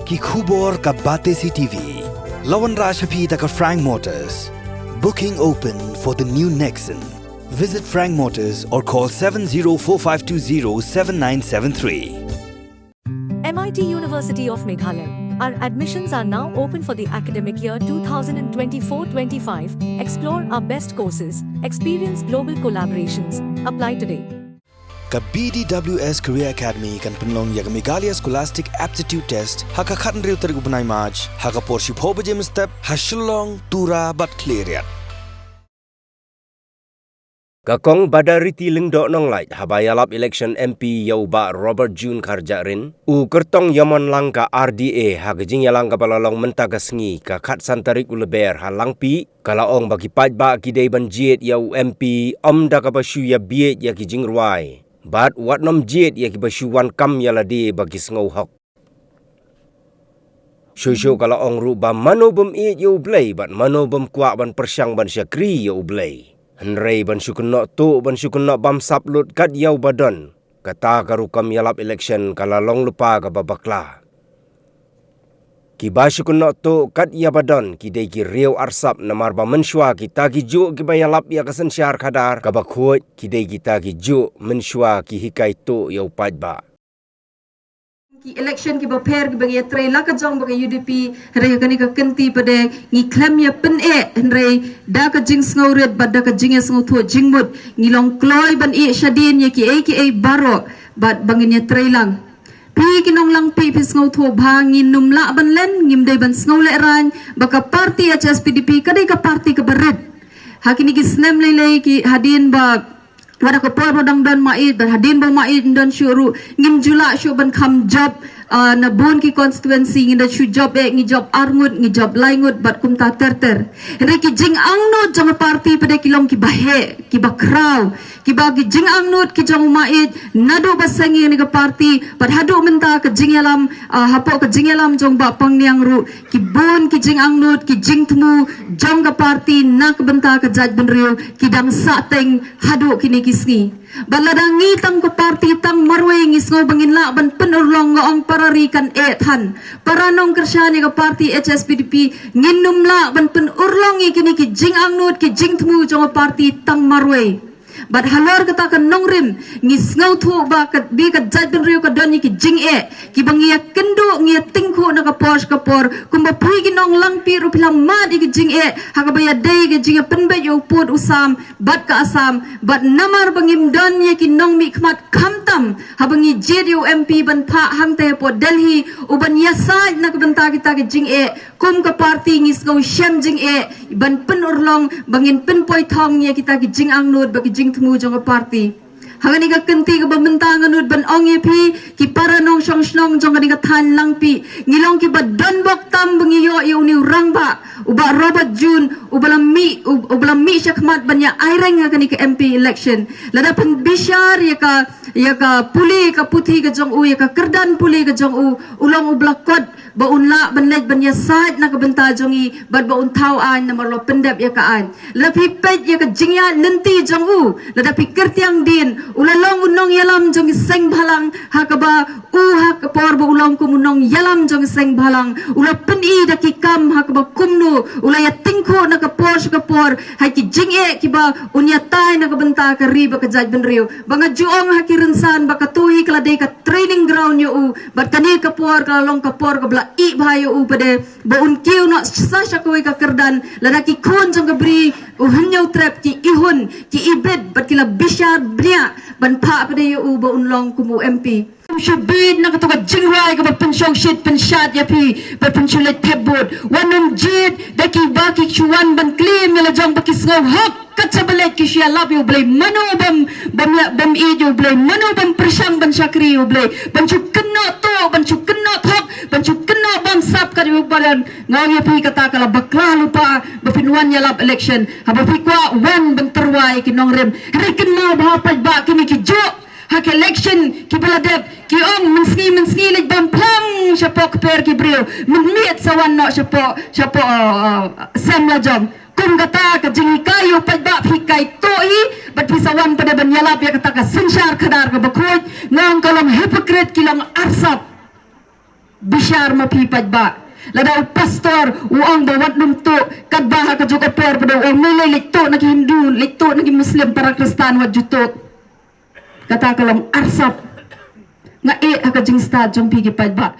ki khubor ka bate CTV. Lawan Rashaphi taka Frank Motors. Booking open for the new Nexon. Visit Frank Motors or call 7045207973. MIT University of Meghalaya. Our admissions are now open for the academic year 2024-25. Explore our best courses, experience global collaborations. Apply today. Ka BDWS Career Academy kan penlong ya Meghalaya Scholastic Aptitude Test haka khatan riu tarik upanai March haka porship ho bajem step hashulong tura bat cleariat. Kakong badariti lengdok nong light habayalap election MP yau ba Robert June Karjarin u kertong yaman langka RDA hagajing yalang kapalalong mentaga sengi ka khat santarik uleber halangpi kalaong bagi pajba kidei banjiet yau MP omda kapasyu ya biet ya kijing ruai bat wat nom jiet ya kibasyu wan kam yalade bagi sengau hok Shushu kalaong ru ba mano bem iet yau blay bat mano bem kuak ban persyang ban syakri yau blay Henry ban syukun nak tu ban syukun nak bam saplut kat yau badan kata karukam yalap election kalalong lupa ka babakla ki ba syukun nak tu kat ya badan ki dei ki riau arsap namar ba mensyua kita ki juk ki bayalap ya kasen syar kadar ka bakhut ki dei kita ki juk mensyua ki hikai tu yau pajba ki election ki baper ki bagi trai la ka jong bagi UDP re ka ni ka kenti pade ngi klem ya pen re da ka jing sngoret bad da ka jing ya sngo tho jingmut ngi long kloi ban shadin ya ki baro bad bangin ya trai lang pi ki nong lang pi sngo tho bhangi num la ban len ngim dei ban sngo le ran baka party HSPDP ka dei ka party ka baret hakini ki snem lele ki hadin ba wada ko por bodang don mait dan hadin bo mait don syuru ngim jula syu ban kham job na bon ki constituency ngi da syu job ngi job arngut ngi job laingut bat kum ta ter re ki jing angnut jong party pada kilong ki bahe ki bakraw ki bagi jing angnut ki jong mait nadu basangi ni ka party bat hadu menta ka jing yalam hapo ka jing yalam jong ba pangniang ru ki bon ki jing angnut ki jing tmu jong ka party nak benta ka jaj benriu ki dang sateng hadu kini kisngi baladangi tang ko party tang marwe ngisngo bangin la ban penurlong ngong pararikan than paranong kersyani ka party HSPDP nginum la ban penurlong kini ki jing angnut ki jing tmu jong party tang marwe bat halor kata kan nongrim ngisngau thu ba ka bi ka jaj ben riu ka doni ki jing ki bangia kendo ngia tingkho na ka por kumba pui ki nong lang pi ru pilang ma di ki jing ha ka baya dei ki jing penbe yo put usam bat ka asam bat namar bangim don ye ki nong mi khmat khamtam ha bangi JDU MP ban pha hang te po Delhi u ban yasa na ka banta kita ki jing kum ka party ngisngau shem jing ban pen urlong bangin pen poi thong ye kita ki jing angnut ba ki jing tmu jong party hangani ka kenti ka bamantang anut ban ong pi ki para nong song snong jong ka than lang pi ngilong ki ba don bok tam bangiyo yu ni rangba uba Robert June ubalam mi syakmat banya aireng ka ni ka MP election lada pen bishar ya ka puli ka puthi ka jong u ya ka kerdan puli ka jong u ulong u blakot ba unla banlej banya sad na ka benta jongi bad ba untaw an na marlo pendep ya ka an lapi pet ya ka jingya nenti jong u lada pikir tiang din ulalong unong yalam jong seng bhalang hakaba hakapor ba ulong kumunong yalam jong seng bhalang ula peni da ki kam hakaba kumnu ulaya tingko na kapor hai ki jinge ki ba unya tai na ka benta ka riba ka jaj benriu banga juong hakirensan ba katui kala dei ka training ground yo u bat kani kapor ka long kapor ka bla i bhayo u pade ba un kiu no sa shakoi ka kerdan lada ki khon jong ka bri u hanyau trap ki ihun ki ibed bat kila bishar bria ban pha pade yo u ba un long kumu MP Shabid na katuka jingrai ka pensyong shit pensyat ya pi pensyulit pebot wanum jid daki baki chuan ban klim yala jong baki sngau hak katsabalet ki siya love you blay mano bam ijo blay mano bam persyang ban syakri you blay bancu kena to bancu kena thok bancu kena bam sap ka yu badan ngau ya pi kata kala bakla lupa bapinwan yala election haba pi kwa wan ban terwai ki nongrem riken mo bahapaj ba kini ki jo hak election ki baladep ki ong menski leg bam plang syapok per ki brio menmiet sawan no syapok sem la jom kum kata ka jingi kayu pajba hikai toi bat pisawan pada banyalap ya kata ka sensyar kadar ka bakhoy ngong kalong hypocrite kilong arsap bishar mapipad ba ladaw pastor uang bawat numto kadbaha ka juga per pada uang milay likto nagi Hindu likto nagi Muslim para Kristan wajuto kata kalam arsap nga haka jing stad jong pigi pad ba